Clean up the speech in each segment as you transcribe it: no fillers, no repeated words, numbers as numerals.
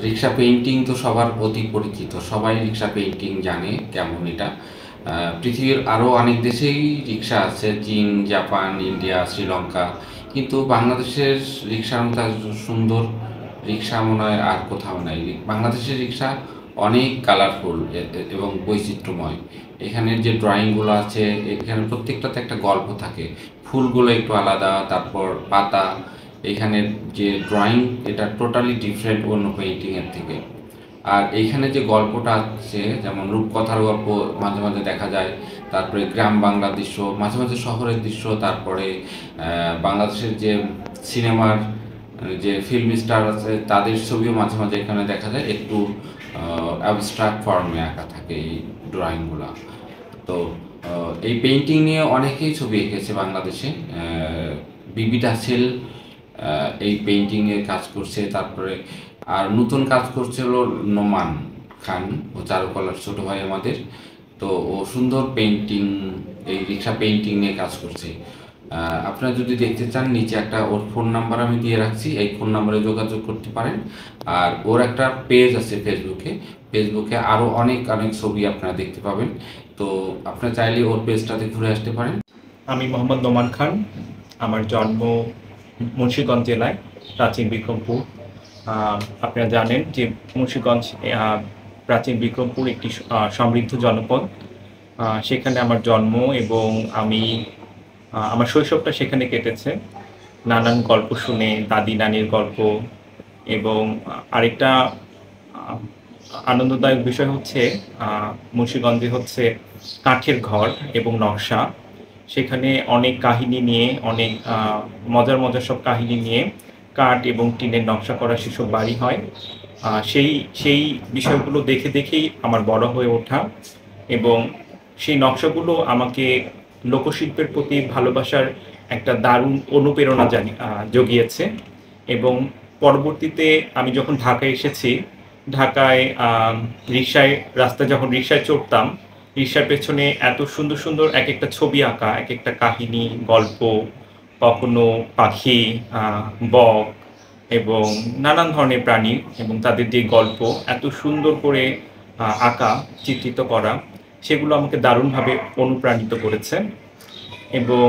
রিক্সা painting তো সবার অতি পরিচিত, সবাই রিক্সা পেইন্টিং জানে কেমন এটা। পৃথিবীর আরও অনেক দেশেই রিক্সা আছে, চীন, জাপান, ইন্ডিয়া, শ্রীলঙ্কা, কিন্তু বাংলাদেশের রিক্সার মতো এত সুন্দর রিক্সা মনে হয় আর কোথাও নাই। বাংলাদেশের রিক্সা অনেক কালারফুল এবং বৈচিত্র্যময়। এখানের যে ড্রয়িংগুলো আছে, এখানে প্রত্যেকটাতে একটা গল্প থাকে। ফুলগুলো একটু আলাদা, তারপর পাতা, এখানের যে ড্রয়িং এটা টোটালি ডিফারেন্ট অন্য পেইন্টিংয়ের থেকে। আর এইখানে যে গল্পটা আছে, যেমন রূপকথার গল্প মাঝে মাঝে দেখা যায়, তারপরে গ্রাম বাংলার দৃশ্য, মাঝে মাঝে শহরের দৃশ্য, তারপরে বাংলাদেশের যে সিনেমার যে ফিল্ম স্টার আছে তাদের ছবিও মাঝে মাঝে এখানে দেখা যায়, একটু অ্যাবস্ট্রাক্ট ফর্মে আঁকা থাকে এই ড্রয়িংগুলো। তো এই পেইন্টিং নিয়ে অনেকেই ছবি এঁকেছে বাংলাদেশে। বিবি টাসেল এই পেইন্টিংয়ে কাজ করছে, তারপরে আর নতুন কাজ করছে হলো নোমান খান, ও চারুকলার ছোট ভাই আমাদের। তো ও সুন্দর পেইন্টিং, এই রিক্সা পেইন্টিং নিয়ে কাজ করছে। আপনারা যদি দেখতে চান, নিচে একটা ওর ফোন নাম্বার আমি দিয়ে রাখছি, এই ফোন নাম্বারে যোগাযোগ করতে পারেন। আর ওর একটা পেজ আছে ফেসবুকে, ফেসবুকে আরও অনেক অনেক ছবি আপনারা দেখতে পাবেন। তো আপনারা চাইলে ওর পেজটাতে ঘুরে আসতে পারেন। আমি মোহাম্মদ নোমান খান। আমার জন্ম মুন্সিগঞ্জ জেলায়, প্রাচীন বিক্রমপুর। আপনারা জানেন যে মুন্সিগঞ্জ প্রাচীন বিক্রমপুর একটি সমৃদ্ধ জনপদ। সেখানে আমার জন্ম এবং আমি আমার শৈশবটা সেখানে কেটেছে নানান গল্প শুনে, দাদি নানির গল্প। এবং আরেকটা আহ, আনন্দদায়ক বিষয় হচ্ছে মুন্সিগঞ্জে হচ্ছে কাঠের ঘর এবং নকশা। সেখানে অনেক কাহিনী নিয়ে, অনেক মজার মজার সব কাহিনী নিয়ে কাঠ এবং টিনের নকশা করা সেসব বাড়ি হয়। সেই সেই বিষয়গুলো দেখে দেখেই আমার বড় হয়ে ওঠা, এবং সেই নকশাগুলো আমাকে লোকশিল্পের প্রতি ভালোবাসার একটা দারুণ অনুপ্রেরণা জগিয়েছে। এবং পরবর্তীতে আমি যখন ঢাকায় এসেছি, ঢাকায় রিক্সায়, রাস্তায় যখন রিক্সায় চড়তাম, রিক্সার পেছনে এত সুন্দর সুন্দর এক একটা ছবি আঁকা, এক একটা কাহিনী, গল্প, কখনো পাখি, বক এবং নানান ধরনের প্রাণী এবং তাদের যে গল্প এত সুন্দর করে আঁকা, চিত্রিত করা, সেগুলো আমাকে দারুণভাবে অনুপ্রাণিত করেছে। এবং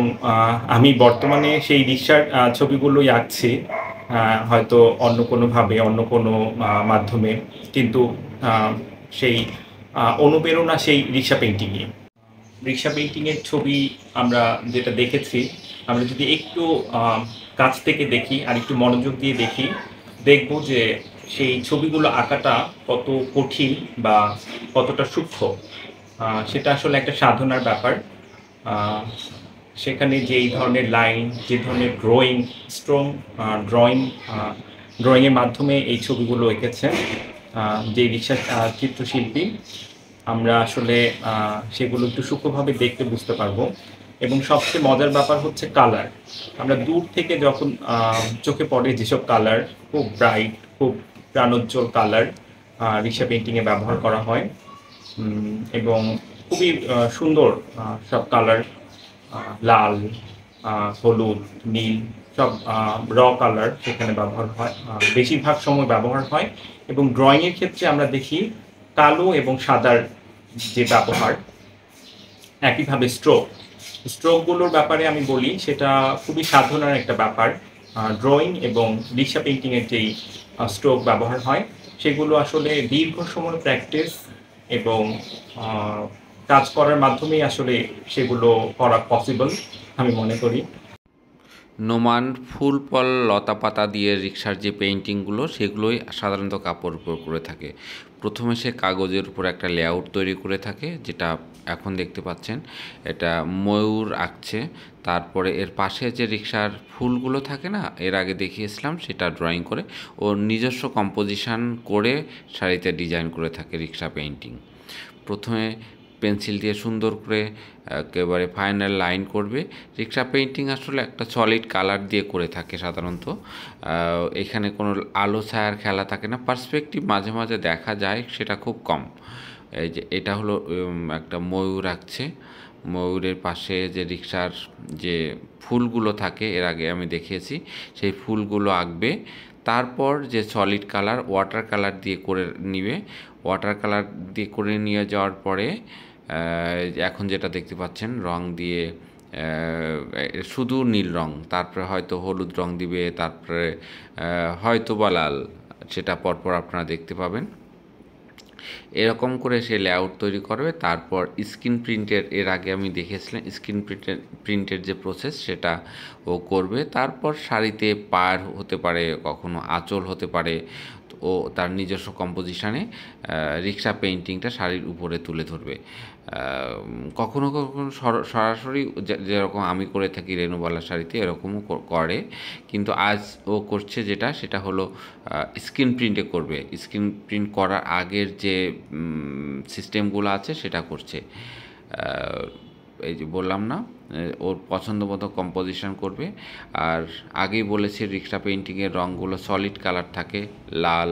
আমি বর্তমানে সেই রিক্সার ছবিগুলোই আঁকছি, হয়তো অন্য কোনোভাবে, অন্য কোনো মাধ্যমে, কিন্তু সেই অনুপ্রেরণা সেই রিক্সা পেইন্টিংয়ে। রিক্সা পেইন্টিংয়ের ছবি আমরা যেটা দেখেছি, আমরা যদি একটু কাছ থেকে দেখি আর একটু মনোযোগ দিয়ে দেখি, দেখব যে সেই ছবিগুলো আঁকাটা কত কঠিন বা কতটা সূক্ষ্ম। সেটা আসলে একটা সাধনার ব্যাপার। আহ, সেখানে যেই ধরনের লাইন, যে ধরনের ড্রয়িং, স্ট্রং ড্রয়িং, ড্রয়িংয়ের মাধ্যমে এই ছবিগুলো এঁকেছে যে রিক্সা চিত্রশিল্পী, আমরা আসলে সেগুলো একটু সূক্ষ্মভাবে দেখতে বুঝতে পারবো। এবং সবচেয়ে মজার ব্যাপার হচ্ছে কালার। আমরা দূর থেকে যখন চোখে পড়ে যেসব কালার, খুব ব্রাইট, খুব প্রাণোজ্জ্বল কালার রিক্সা পেইন্টিংয়ে ব্যবহার করা হয়, এবং খুবই সুন্দর সব কালার, লাল, হলুদ, নীল, সব কালার সেখানে ব্যবহার হয়, বেশিরভাগ সময় ব্যবহার হয়। এবং ড্রয়িংয়ের ক্ষেত্রে আমরা দেখি কালো এবং সাদার যে ব্যবহার। একইভাবে স্ট্রোকগুলোর ব্যাপারে আমি বলি, সেটা খুবই সাধনার একটা ব্যাপার। ড্রয়িং এবং রিক্সা পেইন্টিংয়ের যেই স্ট্রোক ব্যবহার হয়, সেগুলো আসলে দীর্ঘ সময় প্র্যাকটিস এবং আহ, কাজ করার মাধ্যমেই আসলে সেগুলো করা পসিবল, আমি মনে করি। নোমান ফুল ফল লতাপাতা দিয়ে রিক্সার যে পেইন্টিংগুলো, সেগুলোই সাধারণত কাপড়ের উপর করে থাকে। প্রথমে সে কাগজের উপর একটা লেআউট তৈরি করে থাকে, যেটা এখন দেখতে পাচ্ছেন, এটা ময়ূর আঁকছে। তারপরে এর পাশে যে রিক্সার ফুলগুলো থাকে না, এর আগে দেখিয়েছিলাম, সেটা ড্রয়িং করে ওর নিজস্ব কম্পোজিশন করে শাড়িতে ডিজাইন করে থাকে রিক্সা পেইন্টিং। প্রথমে পেন্সিল দিয়ে সুন্দর করে একেবারে ফাইনাল লাইন করবে। রিক্সা পেইন্টিং আসলে একটা সলিড কালার দিয়ে করে থাকে সাধারণত। এখানে কোনো আলো ছায়ার খেলা থাকে না, পার্সপেক্টিভ মাঝে মাঝে দেখা যায়, সেটা খুব কম। এই যে এটা হলো একটা ময়ূর আঁকছে, ময়ূরের পাশে যে রিক্সার যে ফুলগুলো থাকে, এর আগে আমি দেখিয়েছি, সেই ফুলগুলো আঁকবে। তারপর যে সলিড কালার ওয়াটার কালার দিয়ে করে নিবে, ওয়াটার কালার দিয়ে করে নিয়ে যাওয়ার পরে এখন যেটা দেখতে পাচ্ছেন রং দিয়ে শুধু নীল রং, তারপরে হয়তো হলুদ রং দিবে, তারপরে হয়তো বা লাল, সেটা পরপর আপনারা দেখতে পাবেন। এরকম করে সে লেআউট তৈরি করবে। তারপর স্ক্রিন প্রিন্টের, এর আগে আমি দেখেছিলাম স্ক্রিন প্রিন্টের যে প্রসেস সেটা ও করবে। তারপর শাড়িতে পাড় হতে পারে, কখনো আঁচল হতে পারে, ও তার নিজস্ব কম্পোজিশনে রিক্সা পেইন্টিংটা শাড়ির উপরে তুলে ধরবে। কখনো কখনো সরাসরি যেরকম আমি করে থাকি রেনুবালা শাড়িতে এরকমও করে, কিন্তু আজ ও করছে যেটা সেটা হলো স্ক্রিন প্রিন্টে করবে। স্ক্রিন প্রিন্ট করার আগের যে সিস্টেমগুলো আছে সেটা করছে। এই যে বললাম না, ওর পছন্দ মতো কম্পোজিশন করবে। আর আগেই বলেছি রিক্সা পেইন্টিংয়ের রঙগুলো সলিড কালার থাকে, লাল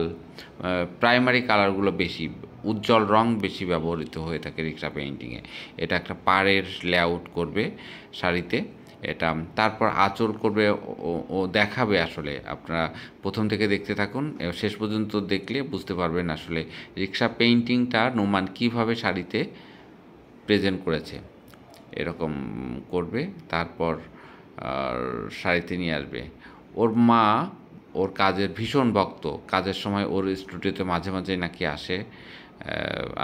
প্রাইমারি কালারগুলো বেশি, উজ্জ্বল রং বেশি ব্যবহৃত হয়ে থাকে রিক্সা পেইন্টিংয়ে। এটা একটা পাড়ের লেআউট করবে শাড়িতে এটা, তারপর আঁচল করবে, ও দেখাবে। আসলে আপনারা প্রথম থেকে দেখতে থাকুন, শেষ পর্যন্ত দেখলে বুঝতে পারবেন আসলে রিক্সা পেইন্টিংটা নোমান কীভাবে শাড়িতে প্রেজেন্ট করেছে। এরকম করবে, তারপর শাড়িতে নিয়ে আসবে। ওর মা ওর কাজের ভীষণ ভক্ত, কাজের সময় ওর স্টুডিওতে মাঝে মাঝে নাকি আসে।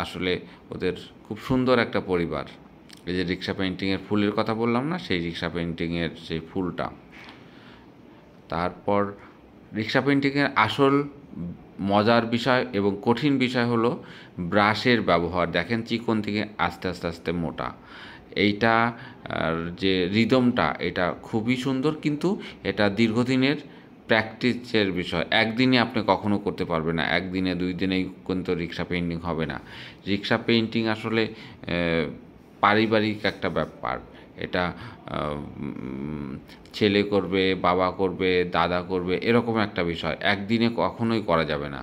আসলে ওদের খুব সুন্দর একটা পরিবার। এই যে রিক্সা পেইন্টিংয়ের ফুলের কথা বললাম না, সেই রিক্সা পেইন্টিংয়ের সেই ফুলটা। তারপর রিক্সা পেইন্টিংয়ের আসল মজার বিষয় এবং কঠিন বিষয় হলো ব্রাশের ব্যবহার। দেখেন চিকন থেকে আস্তে আস্তে আস্তে মোটা, এইটা যে রিদমটা এটা খুবই সুন্দর, কিন্তু এটা দীর্ঘদিনের প্র্যাকটিসের বিষয়। একদিনে আপনি কখনো করতে পারবেন না, একদিনে দুই দিনেই কিন্তু রিক্সা পেইন্টিং হবে না। রিক্সা পেইন্টিং আসলে পারিবারিক একটা ব্যাপার। এটা ছেলে করবে, বাবা করবে, দাদা করবে, এরকম একটা বিষয়, একদিনে কখনোই করা যাবে না।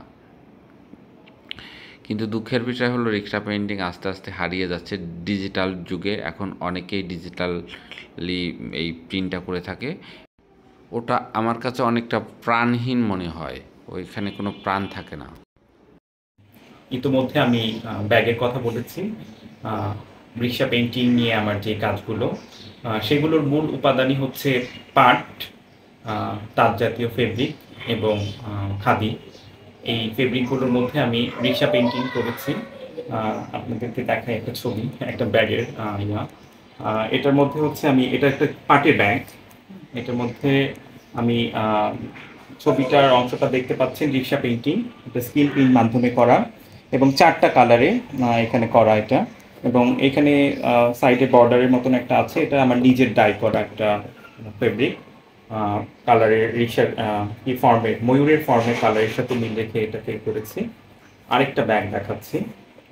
কিন্তু দুঃখের বিষয় হলো রিক্সা পেইন্টিং আস্তে আস্তে হারিয়ে যাচ্ছে ডিজিটাল যুগে। এখন অনেকেই ডিজিটালি এই প্রিন্টটা করে থাকে। ওটা আমার কাছে অনেকটা প্রাণহীন মনে হয়, ওইখানে কোনো প্রাণ থাকে না। ইতোমধ্যে আমি ব্যাগের কথা বলেছি। রিক্সা পেইন্টিং নিয়ে আমার যে কাজগুলো, সেগুলোর মূল উপাদানই হচ্ছে পাট, তাঁত জাতীয় ফেব্রিক এবং খাদি। এই ফেব্রিকগুলোর মধ্যে আমি রিক্সা পেইন্টিং করেছি। আপনাদেরকে দেখাই একটা ছবি, একটা ব্যাগের এটার মধ্যে হচ্ছে এটা একটা পাটের ব্যাগ। এটার মধ্যে আমি ছবিটার অংশটা দেখতে পাচ্ছেন রিক্সা পেইন্টিং, এটা স্ক্রিন প্রিন্ট মাধ্যমে করা এবং 4টা কালারে এখানে করা এটা। এবং এখানে সাইডে বর্ডারের মতন একটা আছে, এটা আমার নিজের ডাই করা একটা ফেব্রিক কালারের রিক্সার কি ফর্মে, ময়ূরের ফর্মে কালারের সাথে মিল রেখে এটাকে করেছি। আরেকটা ব্যাগ দেখাচ্ছি,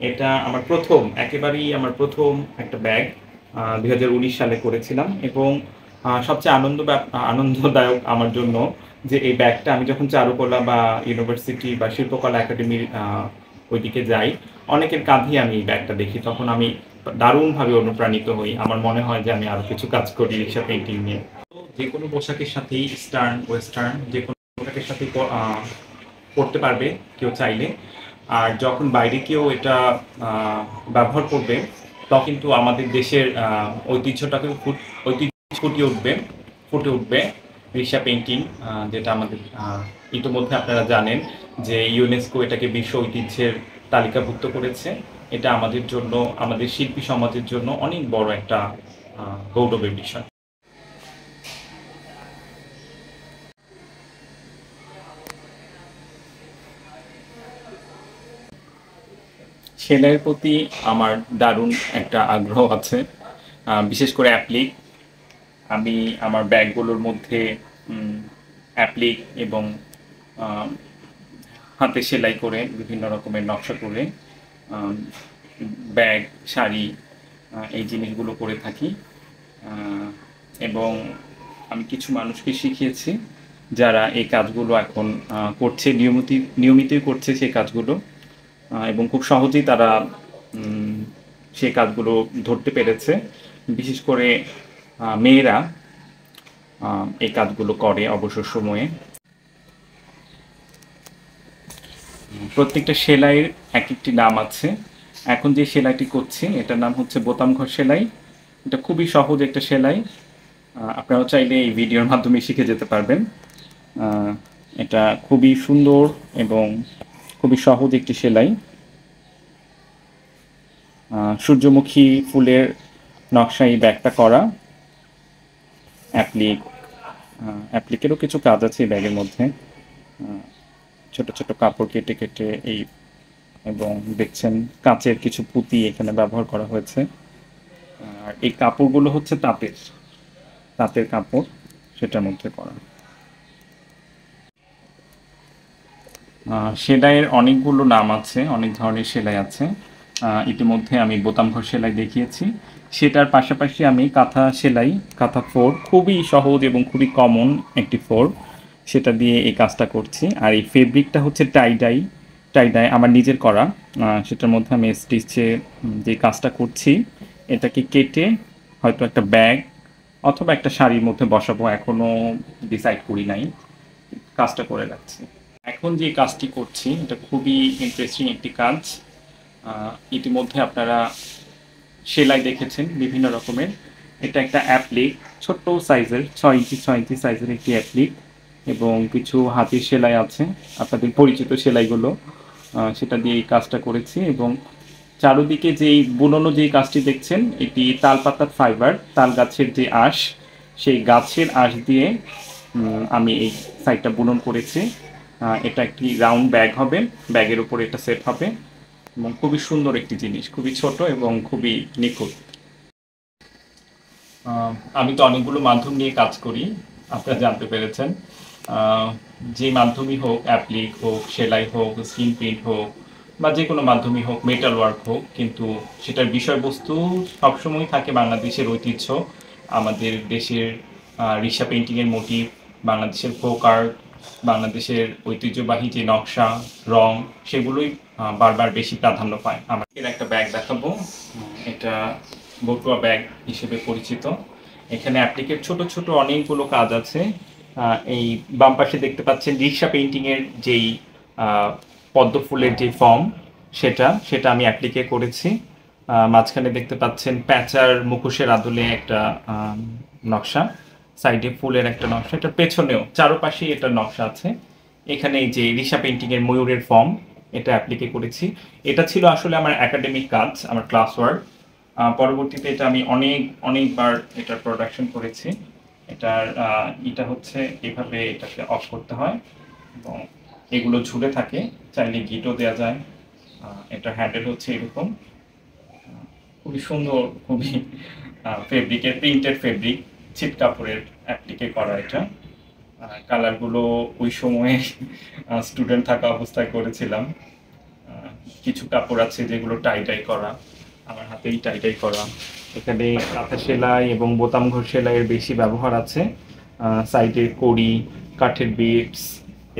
এটা আমার একেবারেই আমার প্রথম একটা ব্যাগ 2019 সালে করেছিলাম। এবং সবচেয়ে আনন্দদায়ক আমার জন্য যে এই ব্যাগটা আমি যখন চারুকলা বা ইউনিভার্সিটি বা শিল্পকলা একাডেমির ওইদিকে যাই, অনেকের কাঁধেই আমি এই ব্যাগটা দেখি, তখন আমি দারুণভাবে অনুপ্রাণিত হই। আমার মনে হয় যে আমি আরো কিছু কাজ করি রিক্সা পেইন্টিং নিয়ে। যে কোনো পোশাকের সাথেই ইস্টার্ন ওয়েস্টার্ন যে কোনো পোশাকের সাথেই পরতে পারবে কেউ চাইলে। আর যখন বাইরে কেউ এটা ব্যবহার করবে তখন কিন্তু আমাদের দেশের ঐতিহ্যটাকে ফুটে উঠবে রিক্সা পেইন্টিং, যেটা আমাদের ইতিমধ্যে আপনারা জানেন যে ইউনেস্কো এটাকে বিশ্ব ঐতিহ্যের তালিকাভুক্ত করেছে। এটা আমাদের জন্য, আমাদের শিল্পী সমাজের জন্য অনেক বড় একটা গৌরবের বিষয়। সেলাইয়ের প্রতি আমার দারুণ একটা আগ্রহ আছে, বিশেষ করে অ্যাপ্লিক। আমি আমার ব্যাগগুলোর মধ্যে অ্যাপ্লিক এবং হাতে সেলাই করে বিভিন্ন রকমের নকশা করে ব্যাগ, শাড়ি, এই জিনিসগুলো করে থাকি। এবং আমি কিছু মানুষকে শিখিয়েছি যারা এই কাজগুলো এখন করছে, নিয়মিতই করছে সেই কাজগুলো, এবং খুব সহজেই তারা সেই কাজগুলো ধরতে পেরেছে। বিশেষ করে মেয়েরা এই কাজগুলো করে অবসর সময়ে। প্রত্যেকটা সেলাইয়ের এক একটি নাম আছে। এখন যে সেলাইটি করছি এটার নাম হচ্ছে বোতাম ঘর সেলাই। এটা খুবই সহজ একটা সেলাই। আপনারাও চাইলে এই ভিডিওর মাধ্যমে শিখে যেতে পারবেন। এটা খুবই সুন্দর এবং খুবই সহজ একটি সেলাই। সূর্যমুখী ফুলের নকশা এই ব্যাগটা করা। অ্যাপ্লিকেরও কিছু কাজ আছে এই ব্যাগের মধ্যে। ছোট ছোট কাপড় কেটে কেটে এই এবং দেখছেন কাঁচের কিছু পুঁতি এখানে ব্যবহার করা হয়েছে। আর এই কাপড়গুলো হচ্ছে তাঁতের কাপড়, সেটার মধ্যে করা। সেলাইয়ের অনেকগুলো নাম আছে, অনেক ধরনের সেলাই আছে। ইতিমধ্যে আমি বোতাম ঘর সেলাই দেখিয়েছি। সেটার পাশাপাশি আমি কাঁথা ফোর, খুবই সহজ এবং খুবই কমন একটি ফোর, সেটা দিয়ে এই কাজটা করছি। আর এই ফেব্রিকটা হচ্ছে টাইডাই আমার নিজের করা। সেটার মধ্যে আমি স্টিচে যে কাজটা করছি, এটাকে কেটে হয়তো একটা ব্যাগ অথবা একটা শাড়ির মধ্যে বসাবো, এখনও ডিসাইড করি নাই, কাজটা করে রাখছি। এখন যে কাজটি করছি এটা খুবই ইন্টারেস্টিং একটি কাজ। ইতিমধ্যে আপনারা সেলাই দেখেছেন বিভিন্ন রকমের। এটা একটা অ্যাপ্লিক, ছোট্ট সাইজের 6 ইঞ্চি সাইজের একটি অ্যাপ্লিক, এবং কিছু হাতির সেলাই আছে, আপনাদের পরিচিত সেলাইগুলো, সেটা দিয়ে এই কাজটা করেছি। এবং চারুদিকে যেই বুননো যেই কাজটি দেখছেন, এটি তালপাতার ফাইবার, তাল গাছের যে আঁশ, সেই গাছের আঁশ দিয়ে আমি এই সাইডটা বুনন করেছি। এটা একটি রাউন্ড ব্যাগ হবে, ব্যাগের উপর এটা সেট হবে, এবং খুবই সুন্দর একটি জিনিস, খুবই ছোট এবং খুবই নিখুঁত। আমি তো অনেকগুলো মাধ্যম নিয়ে কাজ করি, আপনারা জানতে পেরেছেন। যে মাধ্যমই হোক, অ্যাপ্লিক হোক, সেলাই হোক, স্ক্রিন প্রিন্ট হোক, বা যে কোনো মাধ্যমই হোক, মেটাল ওয়ার্ক হোক, কিন্তু সেটার বিষয়বস্তু সবসময় থাকে বাংলাদেশের ঐতিহ্য, আমাদের দেশের রিসা পেইন্টিংয়ের মোটিভ, বাংলাদেশের ফোক আর্ট, বাংলাদেশের ঐতিহ্যবাহী যে নকশা, রং, সেগুলোই বারবার বেশি প্রাধান্য পায়। আমাদের একটা ব্যাগ দেখাবো, এটা বটুয়া ব্যাগ হিসেবে পরিচিত। এখানে অ্যাপ্লিকের ছোট ছোট অনেকগুলো কাজ আছে। এই বাম পাশে দেখতে পাচ্ছেন রিক্সা পেইন্টিংয়ের যেই পদ্ম ফুলের যে ফর্ম, সেটা আমি অ্যাপ্লিকে করেছি। মাঝখানে দেখতে পাচ্ছেন প্যাঁচার মুখোশের আদলে একটা নকশা, সাইডে ফুলের একটা নকশা, এটা পেছনেও চারপাশেই এটা নকশা আছে। এখানে এই যে রিক্সা পেইন্টিংয়ের ময়ূরের ফর্ম, এটা অ্যাপ্লিকে করেছি। এটা ছিল আসলে আমার একাডেমিক কাজ, আমার ক্লাস ওয়ার্ক। পরবর্তীতে এটা আমি অনেকবার এটার প্রোডাকশন করেছি। এটা হচ্ছে এভাবে এটাকে অফ করতে হয় এবং এগুলো ঝুলে থাকে, চাইলে গিটও দেওয়া যায়। এটার হ্যান্ডেল হচ্ছে এরকম, খুবই সুন্দর, খুবই ফেব্রিকের, প্রিন্টেড ফেব্রিক, ছিট কাপড়ের অ্যাপ্লিকে করা। এটা কালারগুলো ওই সময়ে স্টুডেন্ট থাকা অবস্থায় করেছিলাম। কিছু কাপড় আছে যেগুলো টাই করা, আমার হাতেই টাই করা। এখানে কাঁথা সেলাই এবং বোতাম ঘর সেলাইয়ের বেশি ব্যবহার আছে। সাইডে কড়ি, কাঠের বিটস,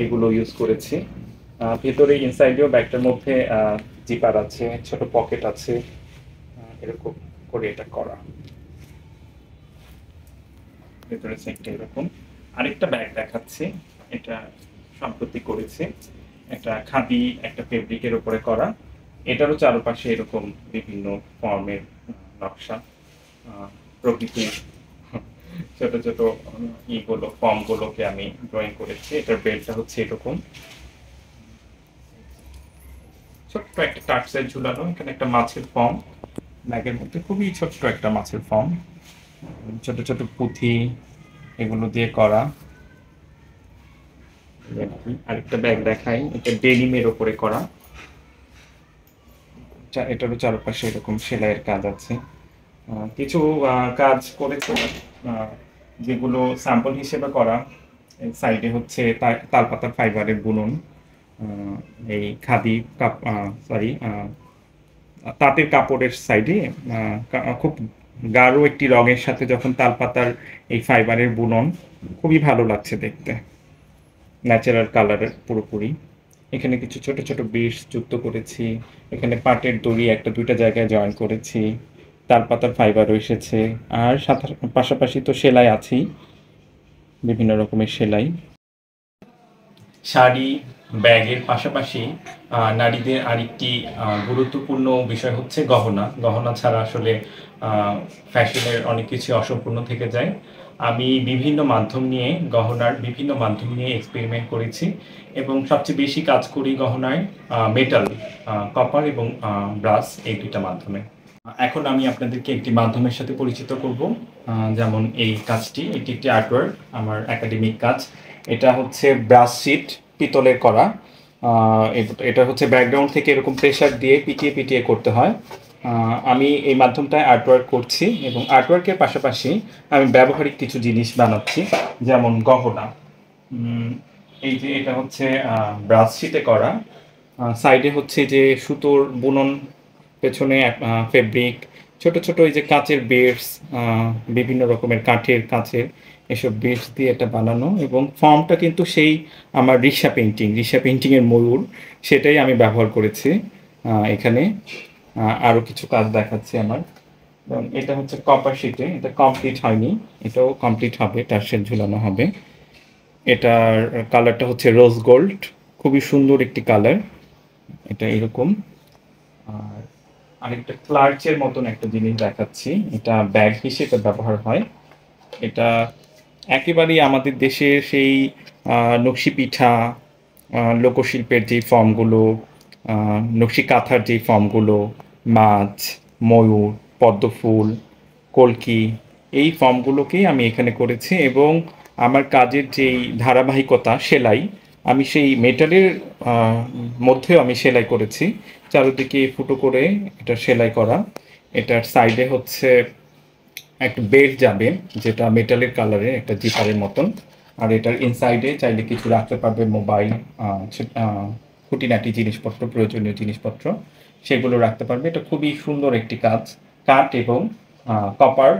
এগুলো ইউজ করেছি। ভেতরে ইনসাইডেও ব্যাগটার মধ্যে জিপার আছে, ছোট পকেট আছে, এরকম করে এটা করা। ভেতরে সাইডটা এরকম। আরেকটা ব্যাগ দেখাচ্ছি, এটা সম্প্রতি করেছি, একটা খাদি একটা ফেব্রিকের উপরে করা। এটারও চারপাশে এরকম বিভিন্ন ফর্মের নকশা, প্রকৃতির ছোট ছোট ফর্মগুলোকে আমি ড্রয়িং করেছি। এটার বেলটা হচ্ছে এরকম, ছোট্ট একটা টার্চের ঝুলানো। এখানে একটা মাছের ফর্ম, ব্যাগের মধ্যে খুবই ছোট্ট একটা মাছের ফর্ম, ছোট ছোট পুঁথি, এগুলো দিয়ে করা। আরেকটা ব্যাগ দেখাই, এটা ডেনিমের ওপরে করা, এটারও চারপাশে এরকম সেলাইয়ের কাজ আছে। কিছু কাজ করেছে যেগুলো স্যাম্পল হিসেবে করা। সাইডে হচ্ছে তালপাতার ফাইবারের বুনন, এই খাদি তাঁতের কাপড়ের সাইডে খুব গাঢ় একটি রঙের সাথে যখন তালপাতার এই ফাইবারের বুনন, খুবই ভালো লাগছে দেখতে, ন্যাচারাল কালারের পুরোপুরি। এখানে কিছু ছোট ছোট বিটস যুক্ত করেছি, এখানে পাটের দড়ি একটা দুইটা জায়গায় জয়েন করেছি, তালপাতার ফাইবারও এসেছে, আর পাশাপাশি তো সেলাই আছেই, বিভিন্ন রকমের সেলাই। শাড়ি, ব্যাগের পাশাপাশি নারীদের আরেকটি গুরুত্বপূর্ণ বিষয় হচ্ছে গহনা। গহনা ছাড়া আসলে ফ্যাশনের অনেক কিছু অসম্পূর্ণ থেকে যায়। আমি গহনার বিভিন্ন মাধ্যম নিয়ে এক্সপেরিমেন্ট করেছি এবং সবচেয়ে বেশি কাজ করি গহনায় মেটাল, কপার এবং ব্রাস, এই ২ টা মাধ্যমে। এখন আমি আপনাদেরকে একটি মাধ্যমের সাথে পরিচিত করব। যেমন এই কাজটি, এটি একটি আর্টওয়ার্ক, আমার একাডেমিক কাজ। এটা হচ্ছে ব্রাশ শিট, পিতলের করা। এটা হচ্ছে ব্যাকগ্রাউন্ড থেকে এরকম প্রেসার দিয়ে পিটিয়ে পিটিয়ে করতে হয়। আমি এই মাধ্যমটায় আর্টওয়ার্ক করছি এবং আর্টওয়ার্কের পাশাপাশি আমি ব্যবহারিক কিছু জিনিস বানাচ্ছি, যেমন গহনা। এই যে এটা হচ্ছে ব্রাশ শিটে করা, সাইডে হচ্ছে যে সুতোর বুনন, পেছনে ফেব্রিক, ছোট ছোট এই যে কাচের বেডস, বিভিন্ন রকমের কাচের এসব বেডস দিয়ে এটা বানানো, এবং ফর্মটা কিন্তু সেই আমার রিক্সা পেইন্টিংয়ের ময়ূর, সেটাই আমি ব্যবহার করেছি এখানে। আরও কিছু কাজ দেখাচ্ছি আমার। এবং এটা হচ্ছে কপার শিটে, এটা কমপ্লিট হয়নি, এটাও কমপ্লিট হবে, টার্সেল ঝুলানো হবে। এটার কালারটা হচ্ছে রোজ গোল্ড, খুবই সুন্দর একটি কালার, এটা এরকম। আর আরেকটা ক্লার্চের মতন একটা জিনিস দেখাচ্ছি, এটা ব্যাগ হিসেবে ব্যবহার হয়। এটা একেবারেই আমাদের দেশের সেই নকশি পিঠা, লোকশিল্পের যে ফর্মগুলো, নকশি কাঁথার যে ফর্মগুলো, মাছ, ময়ূর, পদ্মফুল, কলকি, এই ফর্মগুলোকেই আমি এখানে করেছি। এবং আমার কাজের যেই ধারাবাহিকতা, সেলাই, আমি সেই মেটালের মধ্যেও আমি সেলাই করেছি, চারিদিকে ফুটো করে এটা সেলাই করা। এটার সাইডে হচ্ছে একটা বেল্ট যাবে, যেটা মেটালের কালারের, একটা জিপারের মতন। আর এটার ইনসাইডে চাইলে কিছু রাখতে পারবে, মোবাইল, খুঁটিনাটি জিনিসপত্র, প্রয়োজনীয় জিনিসপত্র, সেগুলো রাখতে পারবে। এটা খুবই সুন্দর একটি কাজ, কাঠ এবং কপার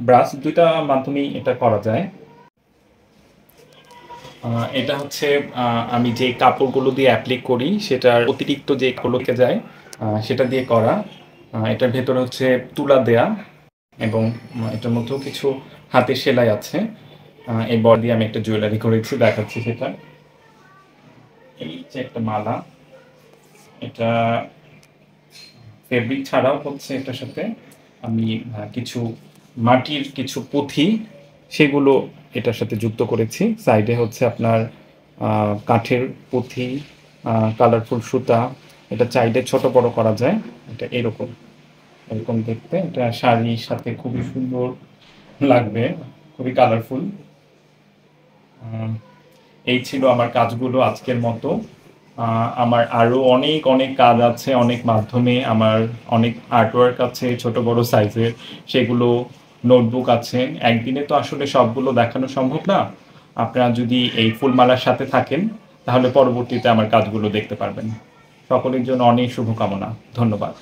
ব্রাশ ২টা মাধ্যমেই এটা করা যায়। এটা হচ্ছে আমি যে কাপড়গুলো দিয়ে অ্যাপ্লিক করি, সেটার অতিরিক্ত যে কলকে যায় সেটা দিয়ে করা। এটার ভেতরে হচ্ছে তুলা দেয়া, এবং এটার মধ্যেও কিছু হাতের সেলাই আছে। এই বল দিয়ে আমি একটা জুয়েলারি করেছি, দেখাচ্ছি সেটা। এই যে একটা মালা, এটা ফেব্রিক ছাড়াও হচ্ছে এটার সাথে আমি কিছু মাটির কিছু পুঁথি, সেগুলো এটার সাথে যুক্ত করেছি। সাইডে হচ্ছে আপনার কাঠের পুঁথি, কালারফুল সুতা, এটা চাইলে ছোট বড় করা যায়। এটা এরকম এরকম দেখতে, এটা শাড়ির সাথে খুবই সুন্দর লাগবে, খুবই কালারফুল। এই ছিল আমার কাজগুলো আজকের মতো। আমার আরও অনেক অনেক কাজ আছে, অনেক মাধ্যমে আমার অনেক আর্টওয়ার্ক আছে, ছোট বড় সাইজের, সেগুলো নোটবুক আছে। একদিনে তো আসলে সবগুলো দেখানো সম্ভব না। আপনারা যদি এই ফুলমালার সাথে থাকেন, তাহলে পরবর্তীতে আমার কাজগুলো দেখতে পারবেন। সকলের জন্য অনেক শুভকামনা, ধন্যবাদ।